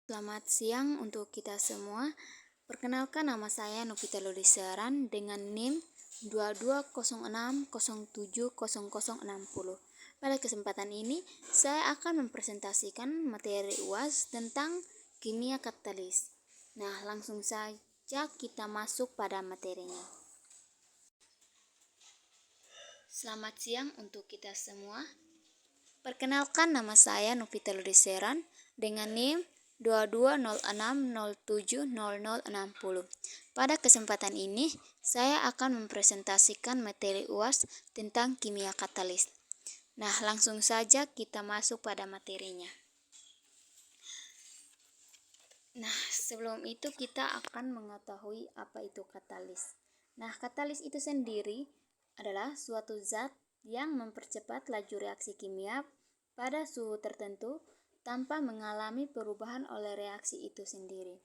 Selamat siang untuk kita semua. Perkenalkan, nama saya Novita Lodisaran dengan NIM 2206070060. Pada kesempatan ini, saya akan mempresentasikan materi UAS tentang kimia katalis. Nah, langsung saja kita masuk pada materinya. Selamat siang untuk kita semua. Perkenalkan, nama saya Novita Lodisaran dengan NIM 2206070060. Pada kesempatan ini, saya akan mempresentasikan materi UAS tentang kimia katalis. Nah, langsung saja kita masuk pada materinya. Nah, sebelum itu kita akan mengetahui apa itu katalis. Nah, katalis itu sendiri adalah suatu zat yang mempercepat laju reaksi kimia pada suhu tertentu tanpa mengalami perubahan oleh reaksi itu sendiri.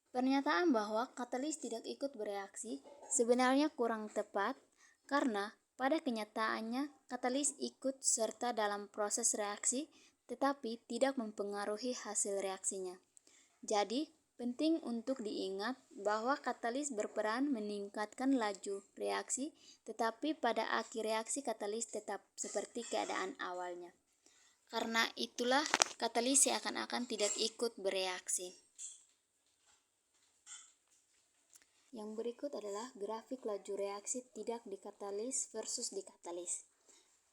Pernyataan bahwa katalis tidak ikut bereaksi sebenarnya kurang tepat karena pada kenyataannya katalis ikut serta dalam proses reaksi tetapi tidak mempengaruhi hasil reaksinya. Jadi, penting untuk diingat bahwa katalis berperan meningkatkan laju reaksi, tetapi pada akhir reaksi katalis tetap seperti keadaan awalnya. Karena itulah katalis seakan-akan tidak ikut bereaksi. Yang berikut adalah grafik laju reaksi tidak dikatalis versus dikatalis.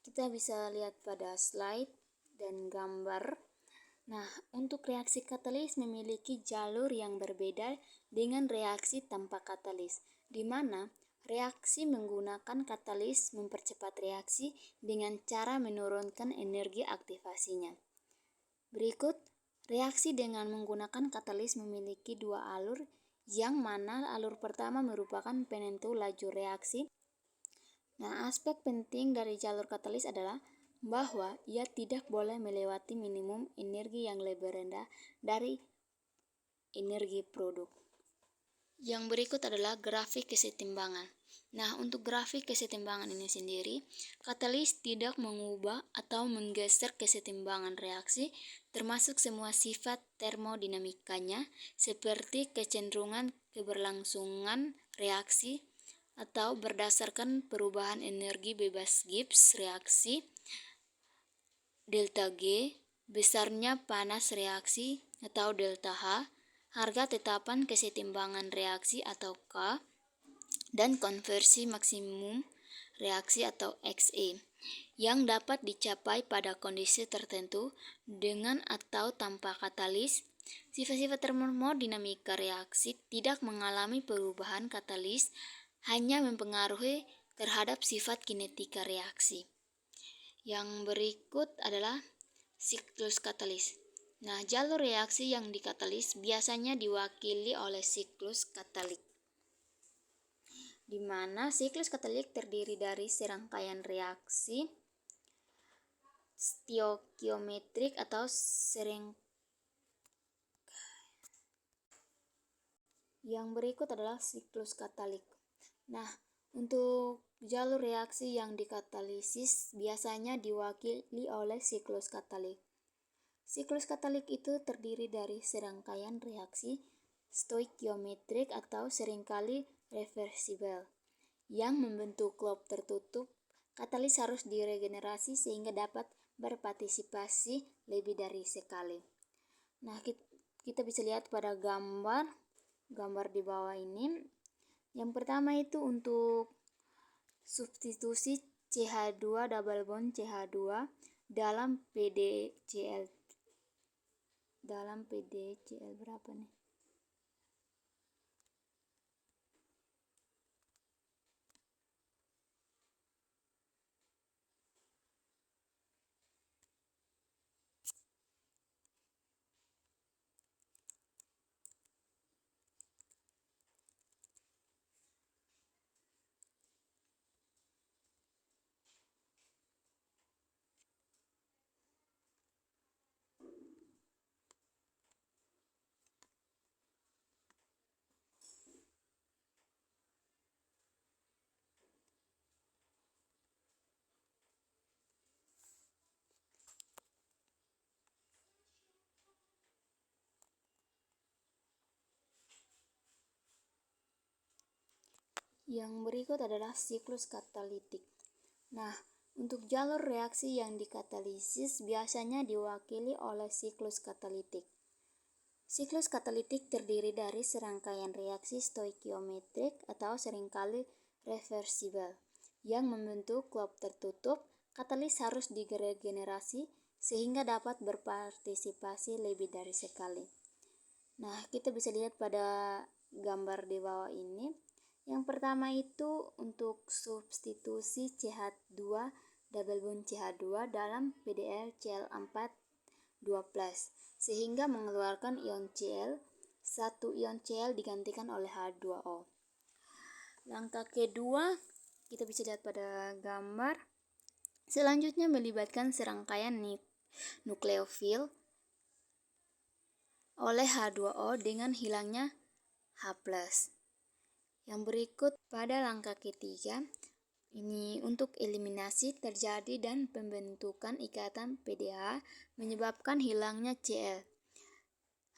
Kita bisa lihat pada slide dan gambar. Nah, untuk reaksi katalis memiliki jalur yang berbeda dengan reaksi tanpa katalis, di mana reaksi menggunakan katalis mempercepat reaksi dengan cara menurunkan energi aktivasinya. Berikut, reaksi dengan menggunakan katalis memiliki dua alur, yang mana alur pertama merupakan penentu laju reaksi. Nah, aspek penting dari jalur katalis adalah bahwa ia tidak boleh melewati minimum energi yang lebih rendah dari energi produk. Yang berikut adalah grafik kesetimbangan. Nah, untuk grafik kesetimbangan ini sendiri, katalis tidak mengubah atau menggeser kesetimbangan reaksi, termasuk semua sifat termodinamikanya, seperti kecenderungan keberlangsungan reaksi, atau berdasarkan perubahan energi bebas Gibbs reaksi, delta G, besarnya panas reaksi atau delta H, harga tetapan kesetimbangan reaksi atau K, dan konversi maksimum reaksi atau XE yang dapat dicapai pada kondisi tertentu dengan atau tanpa katalis. Sifat-sifat termodinamika reaksi tidak mengalami perubahan katalis, hanya mempengaruhi terhadap sifat kinetika reaksi. Yang berikut adalah siklus katalis. Nah, jalur reaksi yang dikatalis biasanya diwakili oleh siklus katalik, di mana siklus katalik terdiri dari serangkaian reaksi stoikiometrik atau Yang berikut adalah siklus katalik. Nah, untuk jalur reaksi yang dikatalisis biasanya diwakili oleh siklus katalik. Siklus katalik itu terdiri dari serangkaian reaksi stoikiometrik atau seringkali reversibel yang membentuk loop tertutup. Katalis harus diregenerasi sehingga dapat berpartisipasi lebih dari sekali. Nah, kita bisa lihat pada gambar di bawah ini. Yang pertama itu untuk substitusi CH2 double bond CH2 dalam PDCl berapa nih? Yang berikut adalah siklus katalitik. Nah, untuk jalur reaksi yang dikatalisis biasanya diwakili oleh siklus katalitik. Siklus katalitik terdiri dari serangkaian reaksi stoikiometrik atau seringkali reversibel yang membentuk loop tertutup. Katalis harus diregenerasi sehingga dapat berpartisipasi lebih dari sekali. Nah, kita bisa lihat pada gambar di bawah ini. Yang pertama itu untuk substitusi CH2 double bond CH2 dalam PdCl4 2+, sehingga mengeluarkan ion Cl. Satu ion Cl digantikan oleh H2O. Langkah kedua, kita bisa lihat pada gambar. Selanjutnya melibatkan serangkaian nukleofil oleh H2O dengan hilangnya H+. Yang berikut pada langkah ketiga, ini untuk eliminasi terjadi dan pembentukan ikatan PDH menyebabkan hilangnya Cl.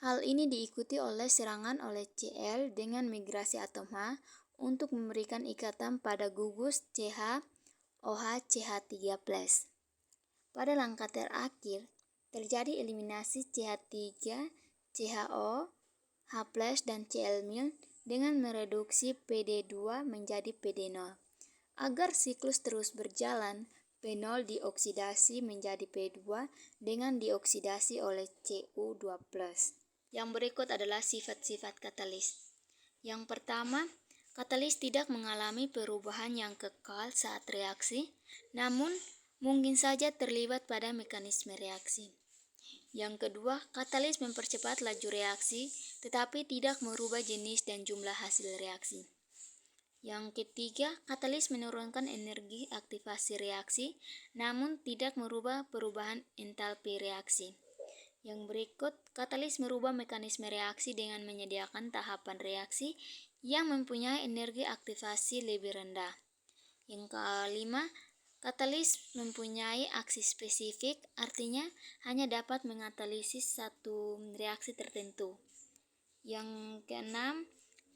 Hal ini diikuti oleh serangan oleh Cl dengan migrasi atom H untuk memberikan ikatan pada gugus CH-OH-CH3+. Pada langkah terakhir, terjadi eliminasi CH3, CHO, H+ dan Cl- dengan mereduksi PD2 menjadi PD0. Agar siklus terus berjalan, P0 dioksidasi menjadi P2 dengan dioksidasi oleh Cu2+. Yang berikut adalah sifat-sifat katalis. Yang pertama, katalis tidak mengalami perubahan yang kekal saat reaksi, namun mungkin saja terlibat pada mekanisme reaksi. Yang kedua, katalis mempercepat laju reaksi, tetapi tidak merubah jenis dan jumlah hasil reaksi. Yang ketiga, katalis menurunkan energi aktivasi reaksi, namun tidak merubah perubahan entalpi reaksi. Yang berikut, katalis merubah mekanisme reaksi dengan menyediakan tahapan reaksi yang mempunyai energi aktivasi lebih rendah. Yang kelima, katalis mempunyai aksi spesifik, artinya hanya dapat mengatalisis satu reaksi tertentu. Yang keenam,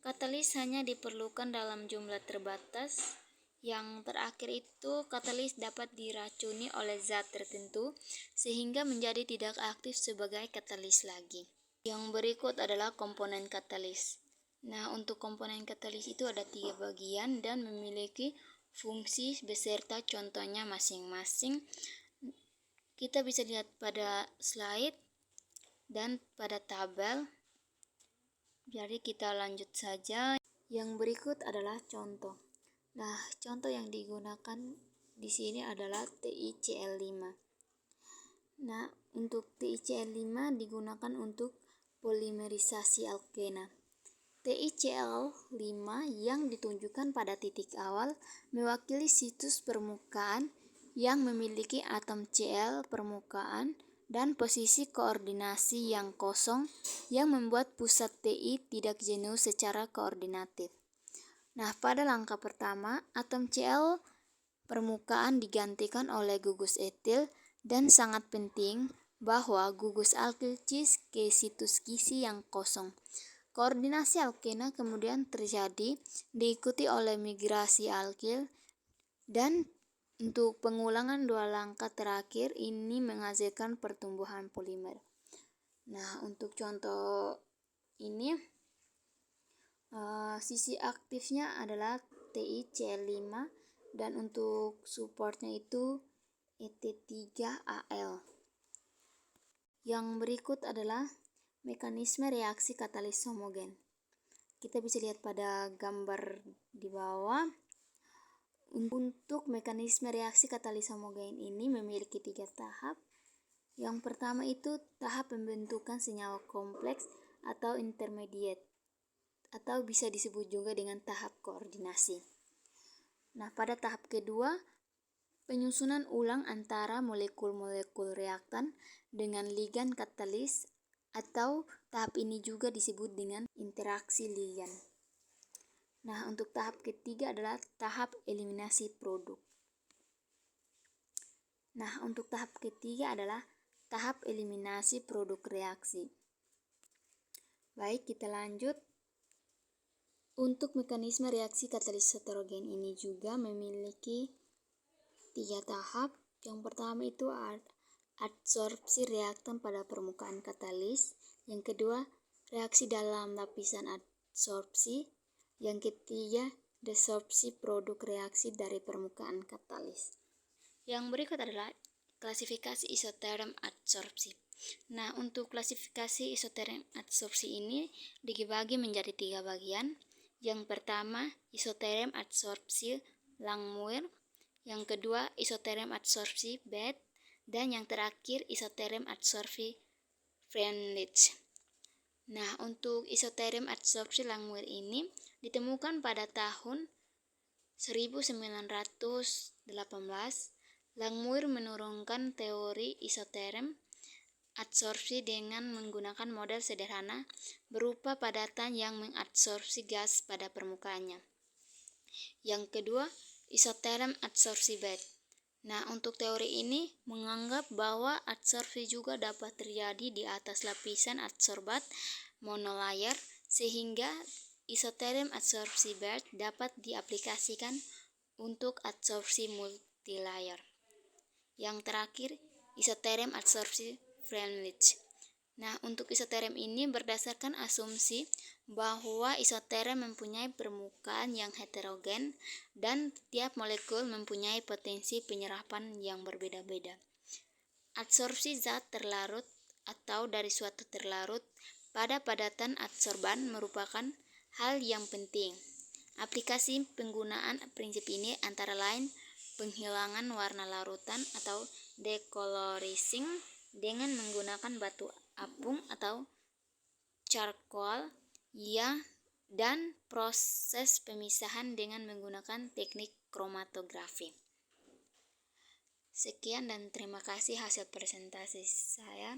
katalis hanya diperlukan dalam jumlah terbatas. Yang terakhir itu, katalis dapat diracuni oleh zat tertentu sehingga menjadi tidak aktif sebagai katalis lagi. Yang berikut adalah komponen katalis. Nah, untuk komponen katalis itu ada 3 bagian dan memiliki fungsi beserta contohnya masing-masing. Kita bisa lihat pada slide dan pada tabel. Jadi kita lanjut saja. Yang berikut adalah contoh. Nah, contoh yang digunakan di sini adalah TiCl5. Nah, untuk TiCl5 digunakan untuk polimerisasi alkena. TiCl5 yang ditunjukkan pada titik awal mewakili situs permukaan yang memiliki atom Cl permukaan dan posisi koordinasi yang kosong yang membuat pusat Ti tidak jenuh secara koordinatif. Nah, pada langkah pertama, atom Cl permukaan digantikan oleh gugus etil dan sangat penting bahwa gugus alkil cis ke situs kisi yang kosong. Koordinasi alkena kemudian terjadi diikuti oleh migrasi alkil dan untuk pengulangan 2 langkah terakhir ini menghasilkan pertumbuhan polimer. Nah, untuk contoh ini sisi aktifnya adalah TiCl5 dan untuk supportnya itu Et3Al. Yang berikut adalah mekanisme reaksi katalis homogen. Kita bisa lihat pada gambar di bawah. Untuk mekanisme reaksi katalis homogen ini memiliki 3 tahap. Yang pertama itu tahap pembentukan senyawa kompleks atau intermediate, atau bisa disebut juga dengan tahap koordinasi. Nah, pada tahap kedua, penyusunan ulang antara molekul-molekul reaktan dengan ligan katalis, atau tahap ini juga disebut dengan interaksi ligan. Nah, untuk tahap ketiga adalah tahap eliminasi produk. Nah, untuk tahap ketiga adalah tahap eliminasi produk reaksi. Baik, kita lanjut. Untuk mekanisme reaksi katalis heterogen ini juga memiliki 3 tahap. Yang pertama itu adsorpsi reaktan pada permukaan katalis. Yang kedua, reaksi dalam lapisan adsorpsi. Yang ketiga, desorpsi produk reaksi dari permukaan katalis. Yang berikut adalah klasifikasi isoterm adsorpsi. Nah, untuk klasifikasi isoterm adsorpsi ini dibagi menjadi 3 bagian. Yang pertama, isoterm adsorpsi Langmuir. Yang kedua, isoterm adsorpsi Bethe. Dan yang terakhir, isoterm adsorpsi Freundlich. Nah, untuk isoterm adsorpsi Langmuir ini ditemukan pada tahun 1918. Langmuir menurunkan teori isoterm adsorpsi dengan menggunakan model sederhana berupa padatan yang mengadsorpsi gas pada permukaannya. Yang kedua, isoterm adsorpsi Bethe. Nah, untuk teori ini menganggap bahwa adsorpsi juga dapat terjadi di atas lapisan adsorbat monolayer, sehingga isoterm adsorpsi Bethe dapat diaplikasikan untuk adsorpsi multilayer. Yang terakhir, isoterm adsorpsi Freundlich. Nah, untuk isoterm ini berdasarkan asumsi bahwa isoterm mempunyai permukaan yang heterogen dan tiap molekul mempunyai potensi penyerapan yang berbeda-beda. Adsorpsi zat terlarut atau dari suatu terlarut pada padatan adsorban merupakan hal yang penting. Aplikasi penggunaan prinsip ini antara lain penghilangan warna larutan atau decolorizing dengan menggunakan batu apung atau charcoal dan proses pemisahan dengan menggunakan teknik kromatografi. Sekian dan terima kasih hasil presentasi saya.